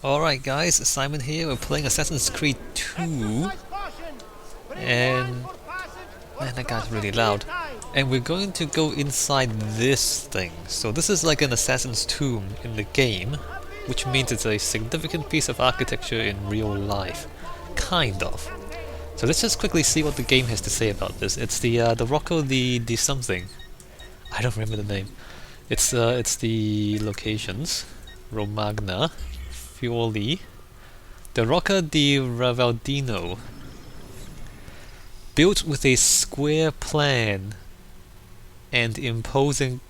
Alright guys, Simon here, we're playing Assassin's Creed 2 and man, that guy's really loud. And we're going to go inside this thing. So this is like an assassin's tomb in the game, which means it's a significant piece of architecture in real life. Kind of. So let's just quickly see what the game has to say about this. It's the Rocca di something. I don't remember the name. It's the locations. Romagna, Forli, the Rocca di Ravaldino, built with a square plan and imposing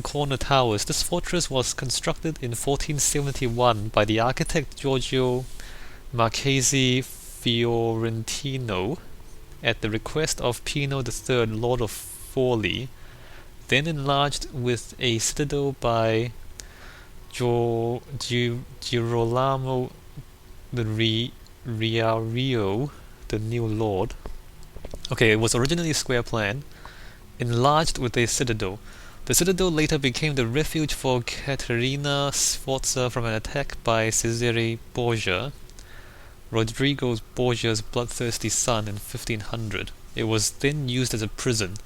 corner towers. This fortress was constructed in 1471 by the architect Giorgio Marchesi Fiorentino at the request of Pino III, Lord of Forli, then enlarged with a citadel by Girolamo Riario, the new lord. Okay, it was originally a square plan, enlarged with a citadel. The citadel later became the refuge for Caterina Sforza from an attack by Cesare Borgia, Rodrigo Borgia's bloodthirsty son, in 1500. It was then used as a prison.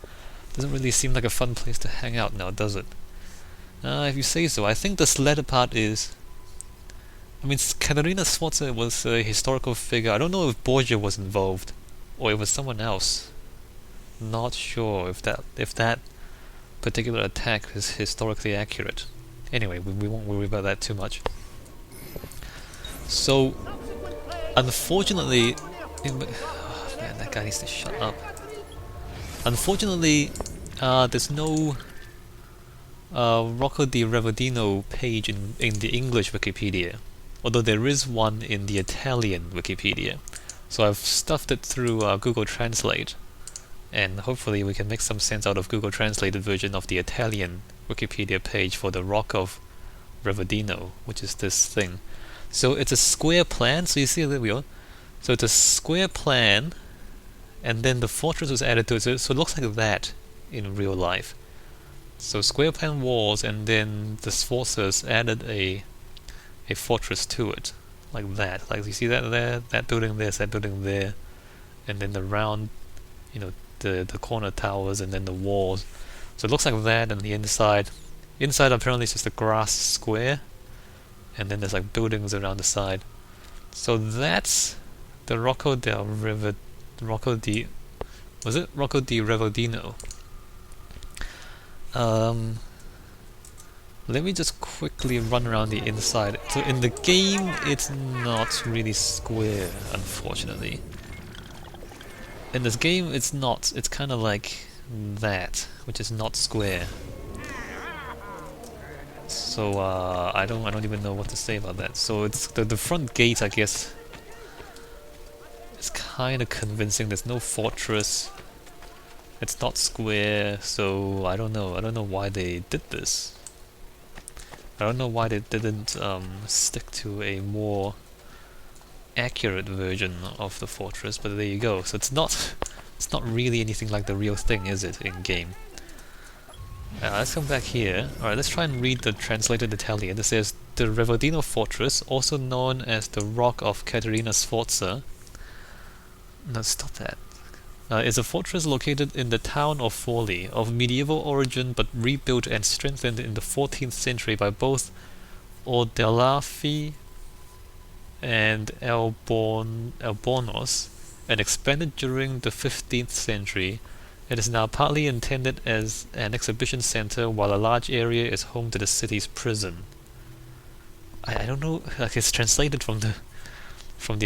Doesn't really seem like a fun place to hang out now, does it? If you say so. I think this latter part is... I mean, Caterina Sforza was a historical figure. I don't know if Borgia was involved, or it was someone else. Not sure if that particular attack is historically accurate. Anyway, we won't worry about that too much. So, unfortunately... oh man, that guy needs to shut up. Unfortunately, there's no Rocca di Ravaldino page in the English Wikipedia, although there is one in the Italian Wikipedia. So I've stuffed it through Google Translate, and hopefully we can make some sense out of Google Translated version of the Italian Wikipedia page for the Rocca of Ravaldino, which is this thing. So it's a square plan, so you see there we go. So it's a square plan, and then the fortress was added to it, so it looks like that in real life. So square plan walls, and then the Sforzas added a fortress to it, like that. Like you see that there, that building there, that building there, and then the round, the corner towers, and then the walls. So it looks like that, and the inside. Inside apparently is just a grass square, and then there's like buildings around the side. So that's the Rocca di Ravaldino. Let me just quickly run around the inside. So in the game, it's not really square, unfortunately. In this game, it's not. It's kind of like that, which is not square. So I don't even know what to say about that. So it's the front gate, I guess. It's kind of convincing. There's no fortress. It's not square, so I don't know. I don't know why they did this. I don't know why they didn't stick to a more accurate version of the fortress, but there you go. So it's not really anything like the real thing, is it, in game? Let's come back here. Alright, let's try and read the translated Italian. It says, the Ravaldino Fortress, also known as the Rock of Caterina Sforza. No, stop that. Is a fortress located in the town of Forli, of medieval origin but rebuilt and strengthened in the 14th century by both Ordelaffi and Albornoz, and expanded during the 15th century. It is now partly intended as an exhibition center, while a large area is home to the city's prison. I don't know, like it's translated from the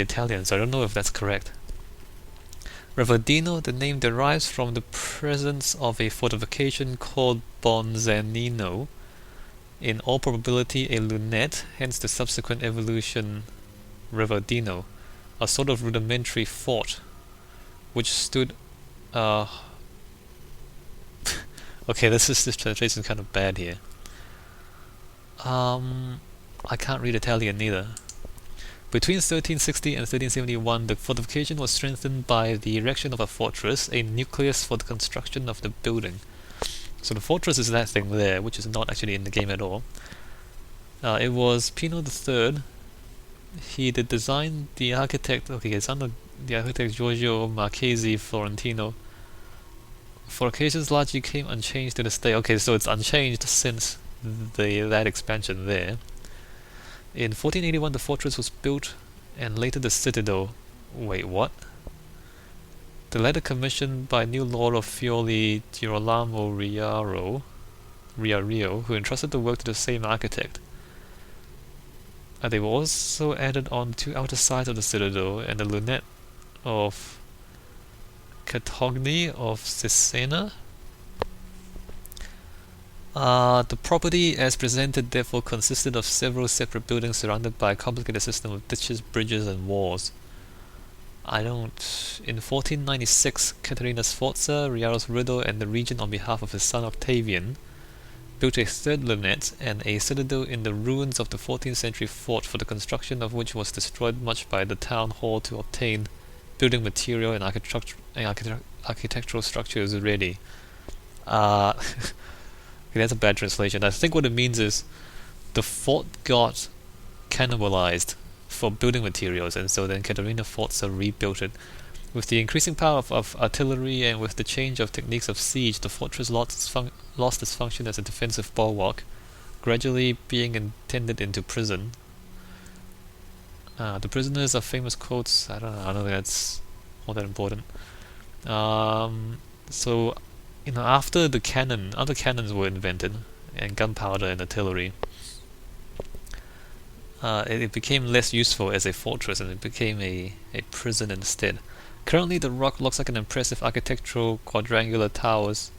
Italian, so I don't know if that's correct. Ravaldino, the name derives from the presence of a fortification called Bonzanino, in all probability a lunette, hence the subsequent evolution Ravaldino, a sort of rudimentary fort, which stood... okay, this translation is kind of bad here. I can't read Italian neither. Between 1360 and 1371, the fortification was strengthened by the erection of a fortress, a nucleus for the construction of the building. So the fortress is that thing there, which is not actually in the game at all. It was Pino III. He did design the architect. Okay, it's under the architect Giorgio Marchesi Florentino. Fortifications largely came unchanged to this day. Okay, so it's unchanged since that expansion there. In 1481, the fortress was built, and later the citadel. Wait, what? The latter commissioned by new lord of Forli, Girolamo Riario, who entrusted the work to the same architect. They were also added on two outer sides of the citadel and the lunette of Catogni of Cesena. The property as presented therefore consisted of several separate buildings surrounded by a complicated system of ditches, bridges, and walls. In 1496, Caterina Sforza, Riaro's widow and the regent on behalf of his son Octavian, built a third lunette and a citadel in the ruins of the 14th century fort, for the construction of which was destroyed much by the town hall to obtain building material and architectural structures ready. That's a bad translation. I think what it means is the fort got cannibalized for building materials, and so then Caterina Forza rebuilt it. With the increasing power of artillery and with the change of techniques of siege, the fortress lost its function as a defensive bulwark, gradually being intended into prison. The prisoners are famous quotes. I don't think that's all that important. So, after the cannon, other cannons were invented, and gunpowder and artillery. It became less useful as a fortress, and it became a prison instead. Currently, the rock looks like an impressive architectural quadrangular towers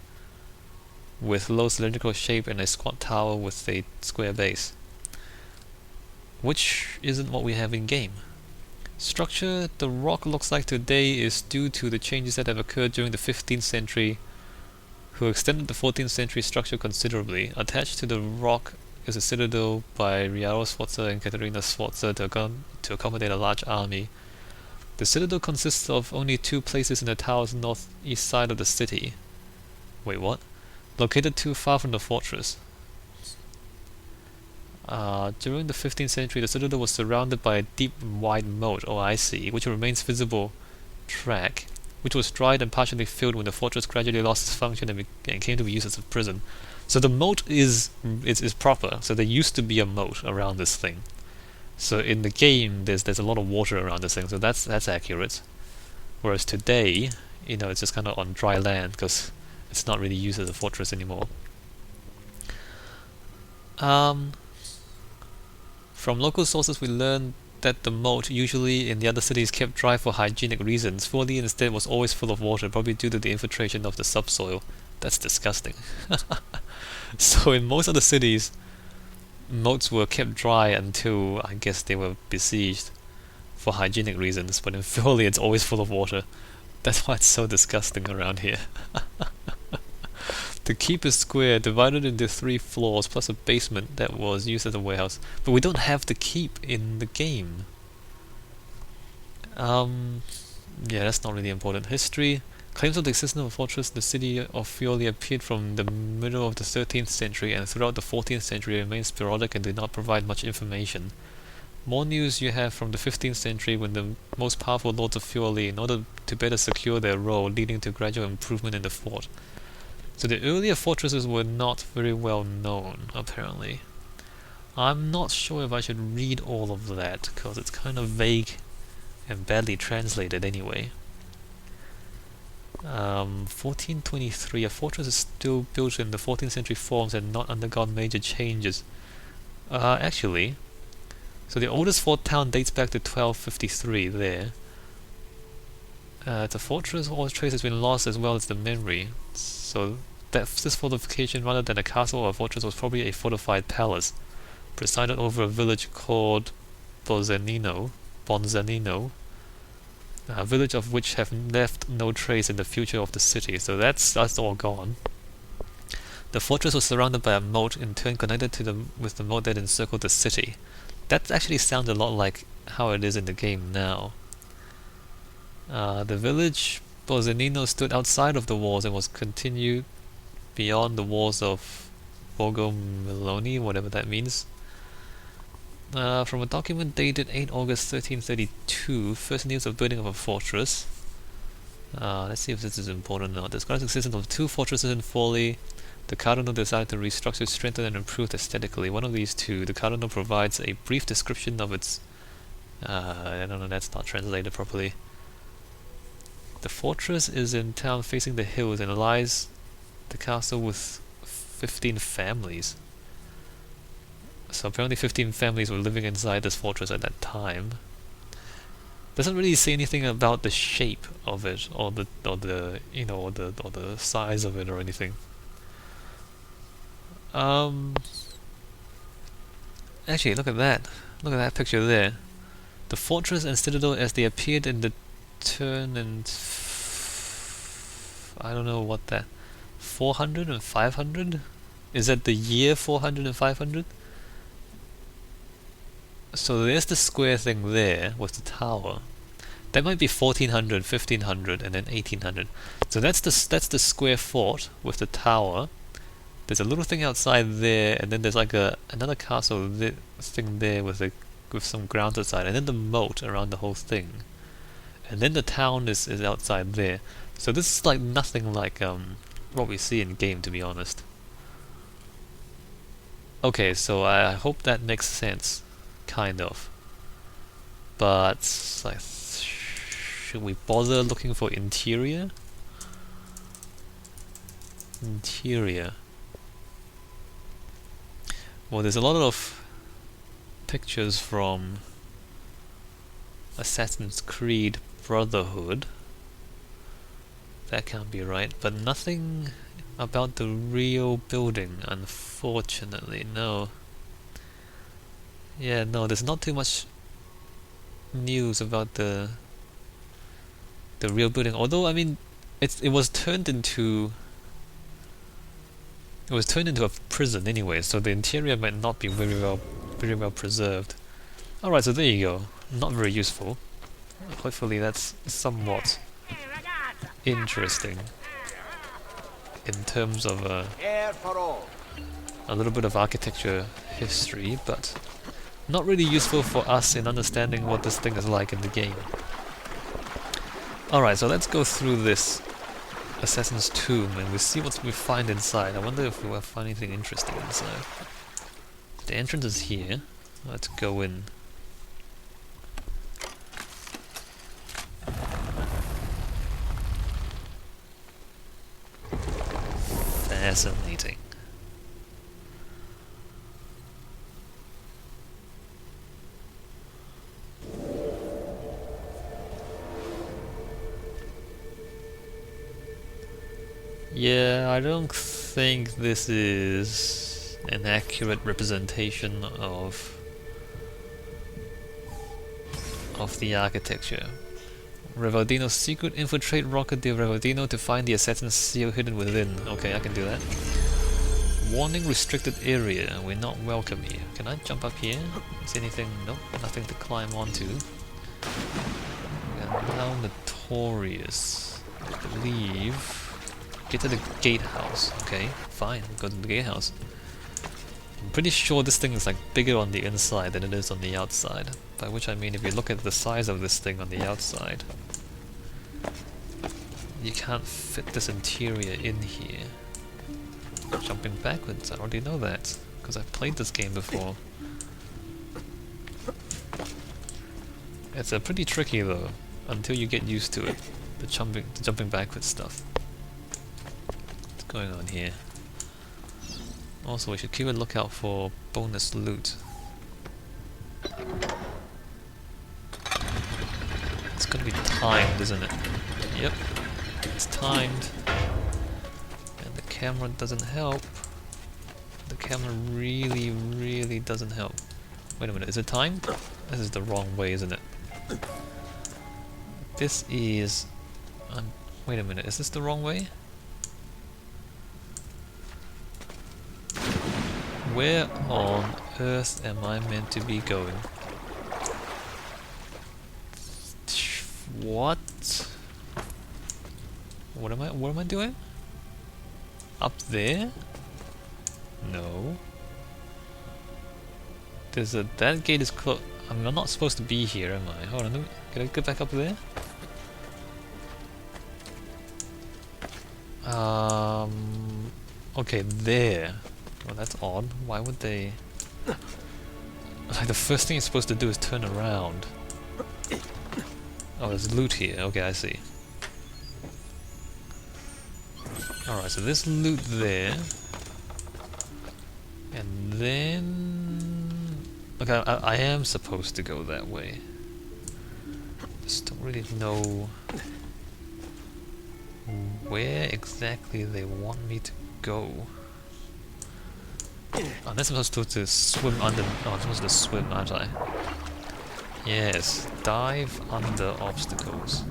with low cylindrical shape and a squat tower with a square base, which isn't what we have in game. Structure the rock looks like today is due to the changes that have occurred during the 15th century, who extended the 14th century structure considerably. Attached to the rock is a citadel by Riario Sforza and Caterina Sforza to accommodate a large army. The citadel consists of only two places in the tower's northeast side of the city. Wait, what? Located too far from the fortress. During the 15th century, the citadel was surrounded by a deep and wide moat, which remains visible track, which was dried and partially filled when the fortress gradually lost its function and came to be used as a prison. So the moat is proper. So there used to be a moat around this thing. So in the game, there's a lot of water around this thing. So that's accurate. Whereas today, it's just kind of on dry land because it's not really used as a fortress anymore. From local sources, we learned that the moat, usually in the other cities, kept dry for hygienic reasons. Forli instead was always full of water, probably due to the infiltration of the subsoil. That's disgusting. So in most other cities, moats were kept dry until, I guess, they were besieged for hygienic reasons, but in Forli it's always full of water. That's why it's so disgusting around here. The keep is square, divided into 3 floors, plus a basement that was used as a warehouse. But we don't have the keep in the game. Yeah, that's not really important. History. Claims of the existence of a fortress in the city of Forli appeared from the middle of the 13th century and throughout the 14th century remained sporadic and did not provide much information. More news you have from the 15th century when the most powerful lords of Forli, in order to better secure their role, leading to gradual improvement in the fort. So the earlier fortresses were not very well known, apparently. I'm not sure if I should read all of that, because it's kind of vague and badly translated anyway. 1423, a fortress is still built in the 14th century forms and not undergone major changes. Actually, so the oldest fort town dates back to 1253 there. The fortress, all trace has been lost as well as the memory. So this fortification, rather than a castle or a fortress, was probably a fortified palace, presided over a village called Bonzanino, a village of which have left no trace in the future of the city. So that's all gone. The fortress was surrounded by a moat, in turn connected with the moat that encircled the city. That actually sounds a lot like how it is in the game now. The village Bozzanino stood outside of the walls and was continued beyond the walls of Borgo Miloni, whatever that means. From a document dated 8 August 1332, first news of building of a fortress. Let's see if this is important or not. Describes the existence of two fortresses in Forli. The Cardinal decided to restructure, strengthen, and improve aesthetically. One of these two, the Cardinal provides a brief description of its... I don't know, that's not translated properly. The fortress is in town facing the hills and lies the castle with 15 families. So apparently 15 families were living inside this fortress at that time. Doesn't really say anything about the shape of it, or the size of it or anything. Actually, look at that. Look at that picture there. The fortress and citadel as they appeared in the turn and I don't know what that 400 and 500? Is that the year 400 and 500? So there's the square thing there with the tower. That might be 1400, 1500, and then 1800. So that's the square fort with the tower. There's a little thing outside there, and then there's like another castle thing there with some grounds outside, and then the moat around the whole thing. And then the town is outside there. So this is like nothing like what we see in game, to be honest. Okay, so I hope that makes sense. Kind of. But like, should we bother looking for interior? Interior. Well, there's a lot of pictures from Assassin's Creed Brotherhood. That can't be right, but nothing about the real building, unfortunately, no. Yeah, no, there's not too much news about the real building. Although, I mean, it was turned into a prison anyway, so the interior might not be very well preserved. Alright, so there you go. Not very useful. Hopefully that's somewhat interesting in terms of a little bit of architecture history, but not really useful for us in understanding what this thing is like in the game. Alright, so let's go through this Assassin's Tomb and we'll see what we find inside. I wonder if we'll find anything interesting inside. The entrance is here. Let's go in. Fascinating. Yeah, I don't think this is an accurate representation of the architecture. Ravaldino's secret: infiltrate Rocca di Ravaldino to find the assassin's seal hidden within. Okay, I can do that. Warning: restricted area. We're not welcome here. Can I jump up here? Is anything? Nope, nothing to climb onto. We are now notorious. I believe. Get to the gatehouse. Okay, fine. Go to the gatehouse. I'm pretty sure this thing is like bigger on the inside than it is on the outside. By which I mean, if you look at the size of this thing on the outside, you can't fit this interior in here. Jumping backwards, I already know that, because I've played this game before. It's pretty tricky though, until you get used to it. The jumping backwards stuff. What's going on here? Also, we should keep a lookout for bonus loot. It's gonna be timed, isn't it? Yep, it's timed. And the camera doesn't help. The camera really, really doesn't help. Wait a minute, is it timed? This is the wrong way, isn't it? This is... wait a minute, is this the wrong way? Where on earth am I meant to be going? What? What am I doing? Up there? No. There's a... that gate is closed. I'm not supposed to be here, am I? Hold on, can I get back up there? Okay, there. Well, that's odd. Why would they... Like, the first thing you're supposed to do is turn around. Oh, there's loot here. Okay, I see. Alright, so there's loot there. And then... Okay, I am supposed to go that way. Just don't really know where exactly they want me to go. Unless I'm supposed to swim under... Oh, I'm supposed to swim, aren't I? Yes, dive under obstacles.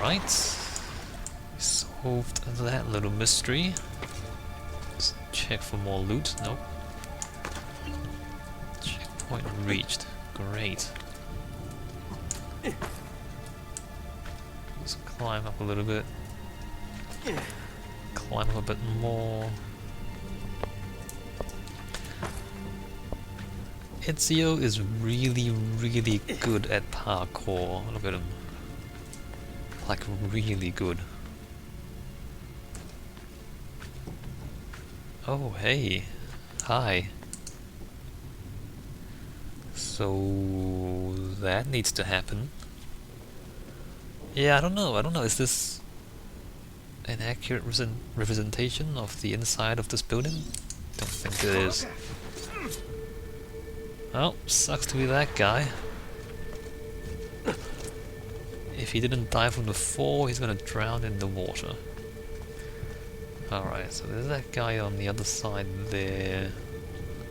Right. Solved that little mystery. Let's check for more loot. Nope. Checkpoint reached. Great. Let's climb up a little bit. Climb up a bit more. Ezio is really, really good at parkour. Look at him. Like, really good. Oh, hey. Hi. So... that needs to happen. Yeah, I don't know. Is this an accurate representation of the inside of this building? Don't think it is. Oh, sucks to be that guy. If he didn't die from the fall, he's gonna drown in the water. Alright, so there's that guy on the other side there.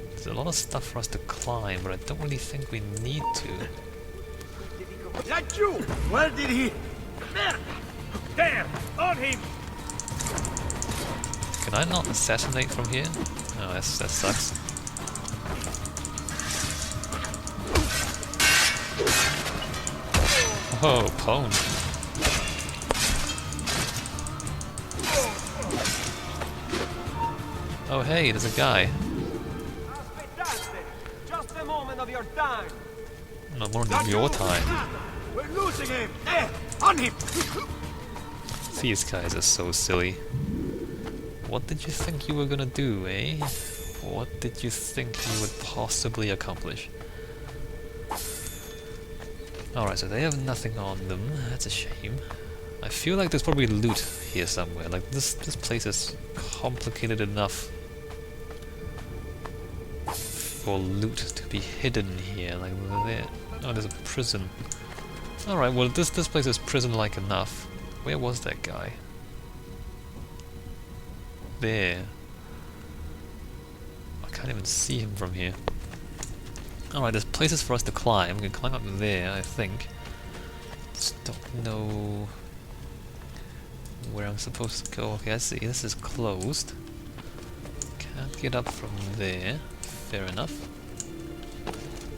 There's a lot of stuff for us to climb, but I don't really think we need to. That you! Where did he... There! On him! Can I not assassinate from here? Oh, that sucks. Oh, pwned. Oh hey, there's a guy. Just a moment of your time. No more than your time. We're losing him. There, on him. These guys are so silly. What did you think you were gonna do, eh? What did you think you would possibly accomplish? Alright, so they have nothing on them. That's a shame. I feel like there's probably loot here somewhere. Like, this place is complicated enough for loot to be hidden here. Like, there. Oh, there's a prison. Alright, well, this place is prison-like enough. Where was that guy? There. I can't even see him from here. Alright, there's places for us to climb. We can climb up there, I think. Just don't know where I'm supposed to go. Okay, I see. This is closed. Can't get up from there. Fair enough.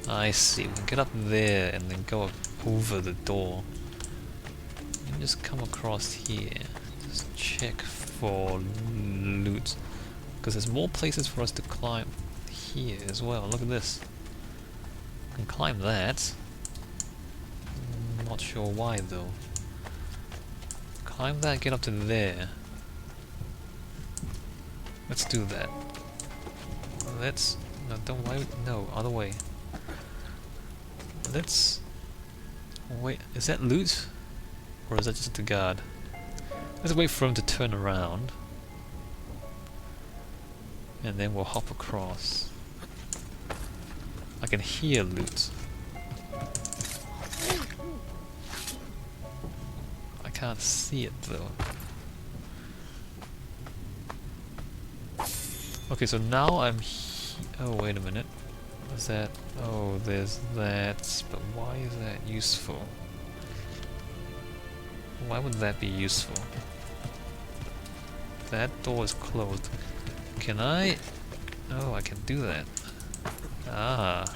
I see. We can get up there and then go up over the door. And just come across here. Just check for loot. Because there's more places for us to climb here as well. Look at this. I can climb that. Not sure why though. Climb that, get up to there. Let's do that. Let's... no, don't... why... no, other way. Let's... wait, is that loot? Or is that just a guard? Let's wait for him to turn around. And then we'll hop across. I can hear loot. I can't see it though. Okay, so now I'm oh, wait a minute. What's that? Oh, there's that. But why is that useful? Why would that be useful? That door is closed. Can I... oh, I can do that. Ah.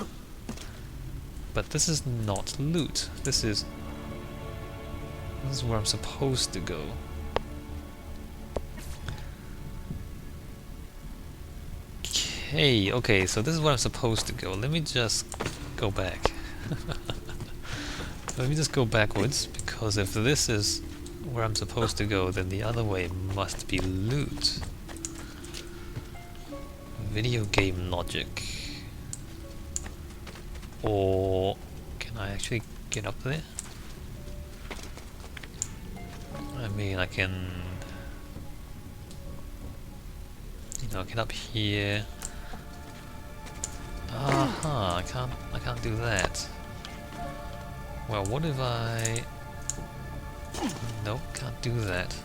But this is not loot. This is where I'm supposed to go. Hey, okay, so this is where I'm supposed to go. Let me just go back. Let me just go backwards, because if this is where I'm supposed to go, then the other way must be loot. Video game logic. Or can I actually get up there? I mean, I can, you know, get up here. Aha, I can't do that. Well, what if I... Nope, can't do that.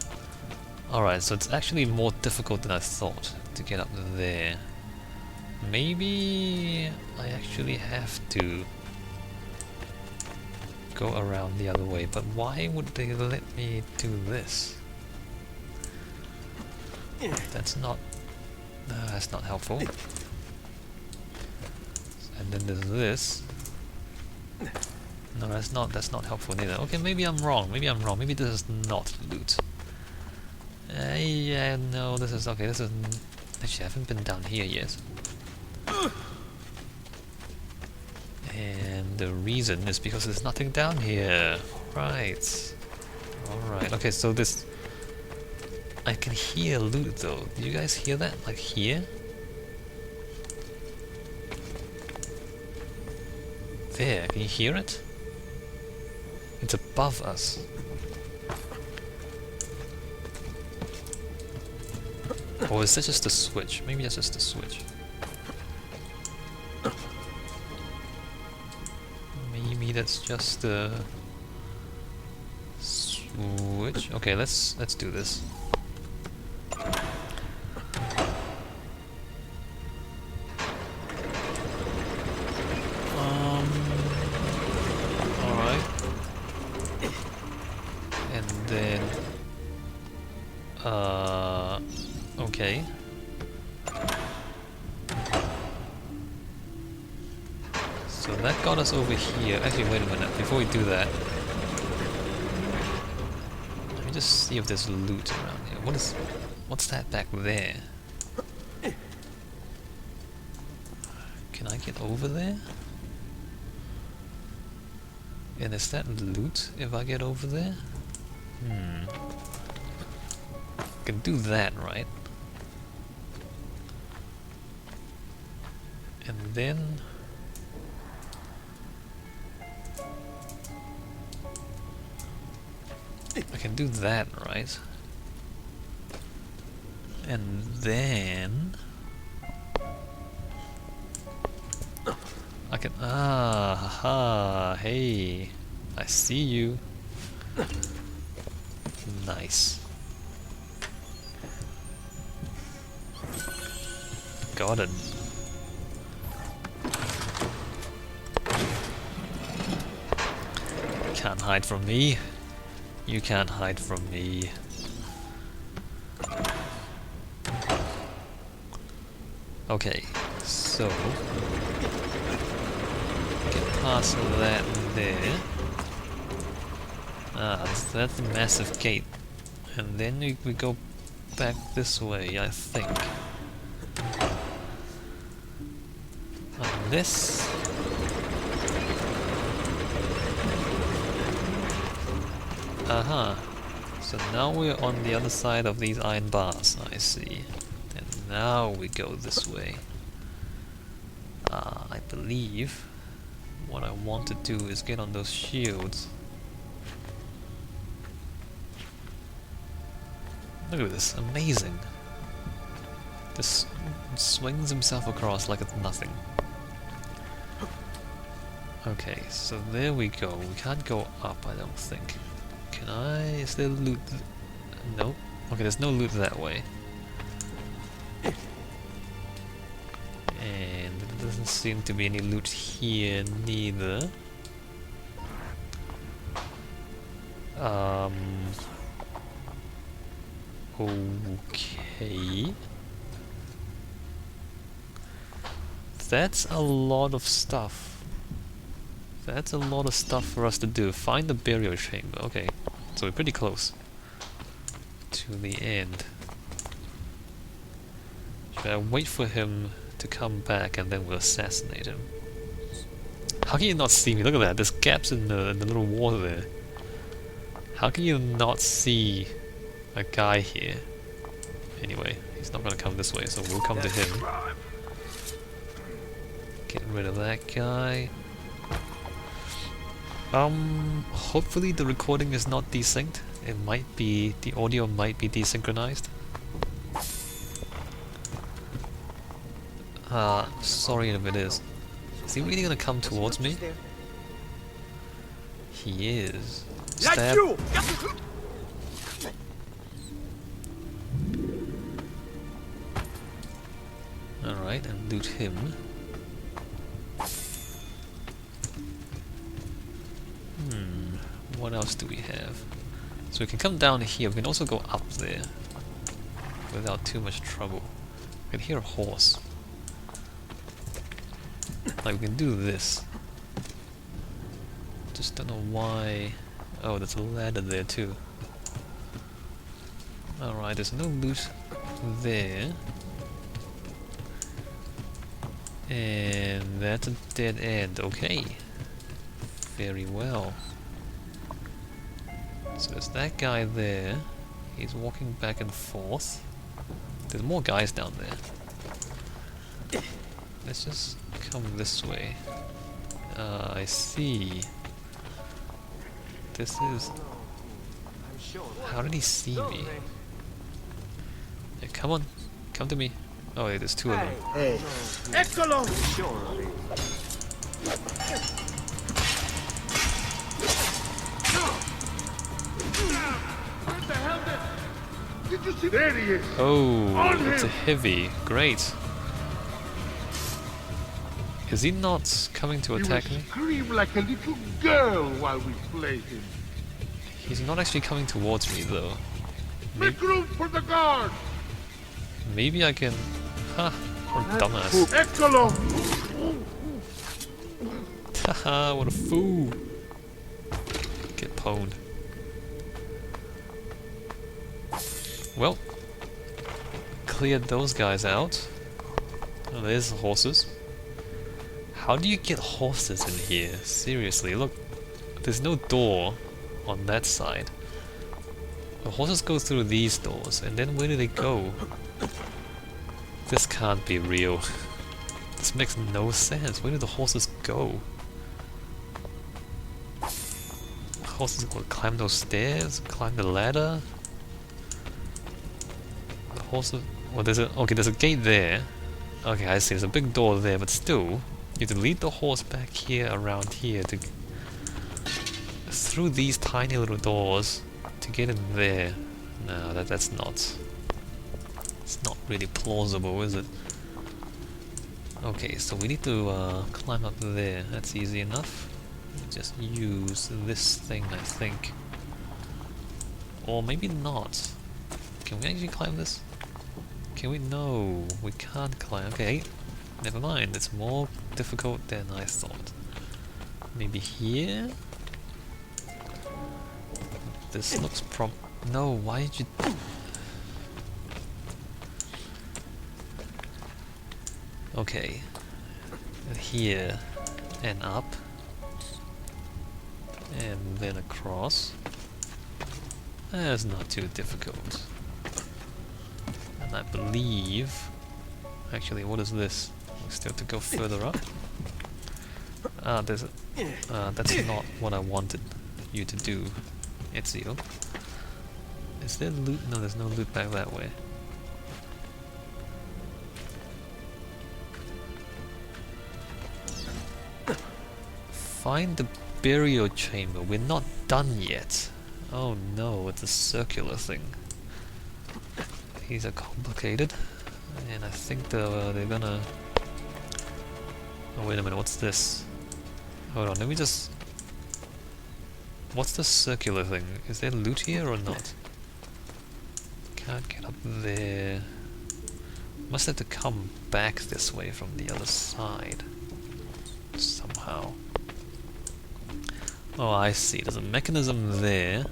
Alright, so it's actually more difficult than I thought to get up there. Maybe I actually have to go around the other way, but why would they let me do this? That's not helpful. And then there's this. No, that's not helpful neither. Okay, maybe I'm wrong. Maybe this is not loot. Yeah, no, this is okay. This is actually I haven't been down here yet. And the reason is because there's nothing down here. Right. Alright, okay, so this... I can hear loot though. Do you guys hear that? Like here? There, can you hear it? It's above us. Or is that just a switch? Maybe that's just a switch. Maybe that's just a switch. Okay, let's do this. Alright. And then okay. So that got us over here. Actually, wait a minute. Before we do that, let me just see if there's loot around here. What's that back there? Can I get over there? And is that loot if I get over there? I can do that, right? And then... I can do that, right? And then... I can... Ah, haha, hey, I see you. Nice. Got it. Can't hide from me. You can't hide from me. Okay, so get past that there. Ah, that's a massive gate. And then we go back this way, I think. And this... Aha. So now we're on the other side of these iron bars, I see. And now we go this way. I believe what I want to do is get on those shields. Look at this, amazing. Just swings himself across like it's nothing. Okay, so there we go. We can't go up, I don't think. Can I? Is there loot? Nope. Okay, there's no loot that way. And there doesn't seem to be any loot here neither. Okay. That's a lot of stuff. That's a lot of stuff for us to do. Find the burial chamber. Okay, so we're pretty close to the end. Should I wait for him to come back and then we'll assassinate him. How can you not see me? Look at that, there's gaps in the little wall there. How can you not see a guy here? Anyway, he's not gonna come this way, so we'll come to him. Get rid of that guy. Hopefully the recording is not desynced. It might be, the audio might be desynchronized. Sorry if it is. Is he really gonna come towards me? He is. Stab. Alright, and loot him. What else do we have? So we can come down here, we can also go up there without too much trouble. I can hear a horse. Like, we can do this. Just don't know why. Oh, there's a ladder there too. Alright, there's no loot there. And that's a dead end, okay. Very well. So there's that guy there. He's walking back and forth. There's more guys down there. Let's just come this way. I see. This is... How did he see me? Yeah, come on, come to me. Oh wait, there's two of them. Hey. Eccolo! What the hell did you see? There he is! Oh, it's a heavy. Great. Is he not coming to attack me? Scream like a little girl while we play him. He's not actually coming towards me though. Make room for the guard. Maybe I can... Ha! What a dumbass. Eccolo! Haha, what a fool! Get pwned. Well, cleared those guys out. Oh, there's the horses. How do you get horses in here? Seriously, look, there's no door on that side. The horses go through these doors, and then where do they go? This can't be real. This makes no sense. Where do the horses go? Horses will climb those stairs, climb the ladder. The horses... Well, there's a... Okay, there's a gate there. Okay, I see. There's a big door there, but still... You have to lead the horse back here, around here, to... through these tiny little doors to get in there. No, that's not... It's not really plausible, is it? Okay, so we need to climb up there. That's easy enough. Just use this thing, I think. Or maybe not. Can we actually climb this? Can we? No, we can't climb. Okay, never mind. It's more difficult than I thought. Maybe here? This looks No, why did you... Okay. Here and up. And then across. That's not too difficult. And I believe... Actually, what is this? We still have to go further up. Ah, there's a... that's not what I wanted you to do, Ezio. Is there loot? No, there's no loot back that way. Find the burial chamber. We're not done yet. Oh no, it's a circular thing. These are complicated. And I think they're gonna... Oh wait a minute, what's this? Hold on, let me just... What's the circular thing? Is there loot here or not? Can't get up there. Must have to come back this way from the other side. Somehow. Oh, I see. There's a mechanism there.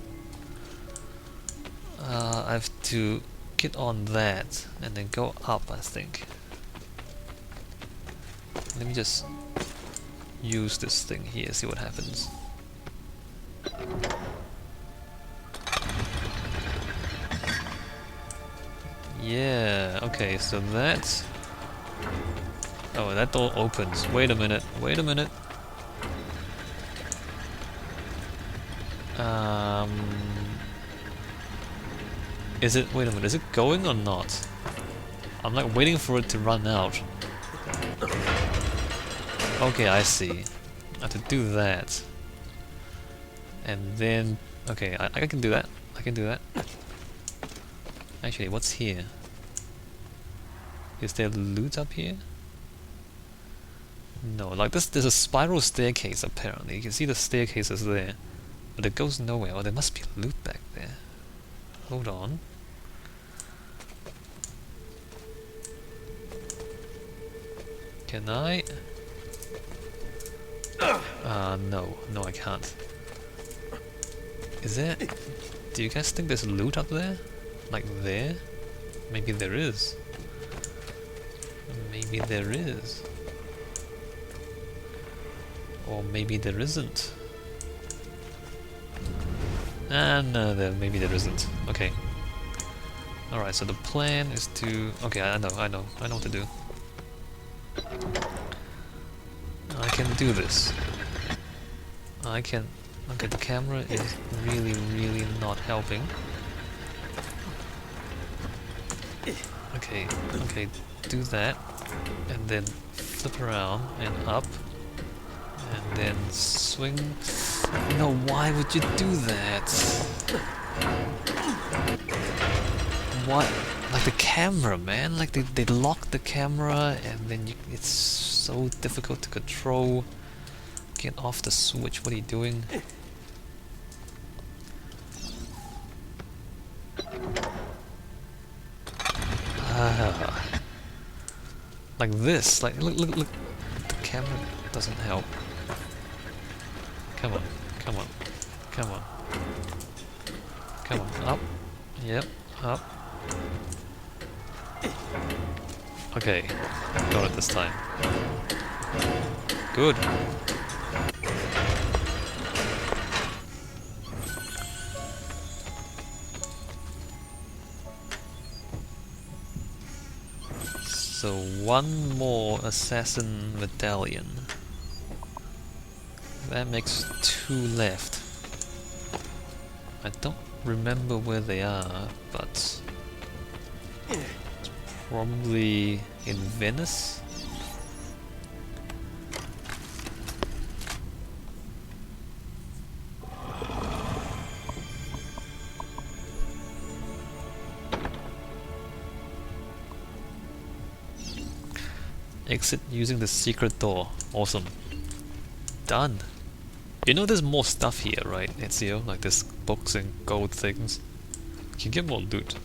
I have to get on that and then go up, I think. let me just use this thing here, see what happens. Yeah, okay, so that's... Oh, that door opens. Wait a minute, wait a minute. Is it... Wait a minute, is it going or not? I'm like waiting for it to run out. Okay, I see. I have to do that. And then... Okay, I can do that. I can do that. Actually, what's here? Is there loot up here? No, like this, there's a spiral staircase apparently. You can see the staircase is there. But it goes nowhere. Oh, there must be loot back there. Hold on. Can I? No. No, I can't. Is there... Do you guys think there's loot up there? Like there? Maybe there is. Maybe there is. Or maybe there isn't. No, maybe there isn't. Okay. Alright, so the plan is to... Okay, I know what to do. I can do this. I can... Okay, the camera is really, really not helping. Okay, do that. And then flip around and up. And then swing... No, why would you do that? What? Like the camera, man. Like they lock the camera and then it's so difficult to control. Get off the switch, what are you doing? Like this, like look. The camera doesn't help. Come on. Up. Yep, up. Okay, got it this time. Good. So one more assassin medallion. That makes 2 left. I don't remember where they are, but it's probably in Venice. Exit using the secret door. Awesome. Done. You know there's more stuff here, right, Ezio? Like there's books and gold things. You can get more loot.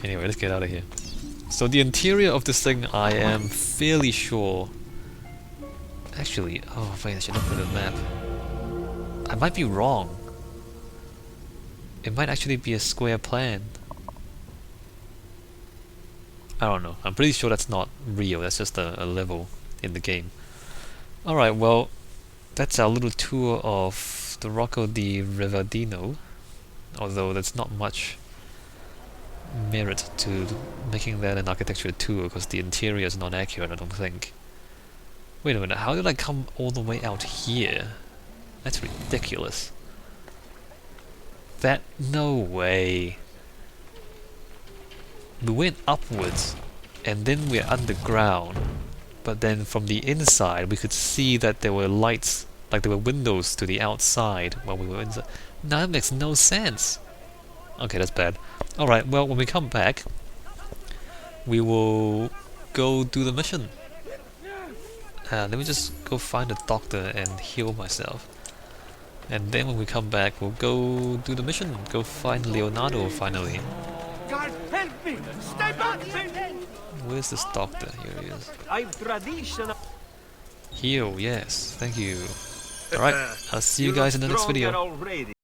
Anyway, let's get out of here. So the interior of this thing, I am fairly sure... Actually, oh wait, I should look at the map. I might be wrong. It might actually be a square plan. I don't know. I'm pretty sure that's not real. That's just a level in the game. Alright, well, that's our little tour of the Rocca di Ravaldino. Although there's not much merit to making that an architecture tour because the interior is not accurate, I don't think. Wait a minute, how did I come all the way out here? That's ridiculous. No way. We went upwards and then we're underground, but then from the inside we could see that there were lights, like there were windows to the outside while we were inside. No, that makes no sense. Okay, that's bad. Alright, well, when we come back we will go do the mission. Let me just go find a doctor and heal myself. And then when we come back we'll go do the mission, go find Leonardo finally. God, help me! Stay back! Where's this doctor? Here he is. I've traditional. Heal, yes, thank you. Alright, I'll see you guys in the next video.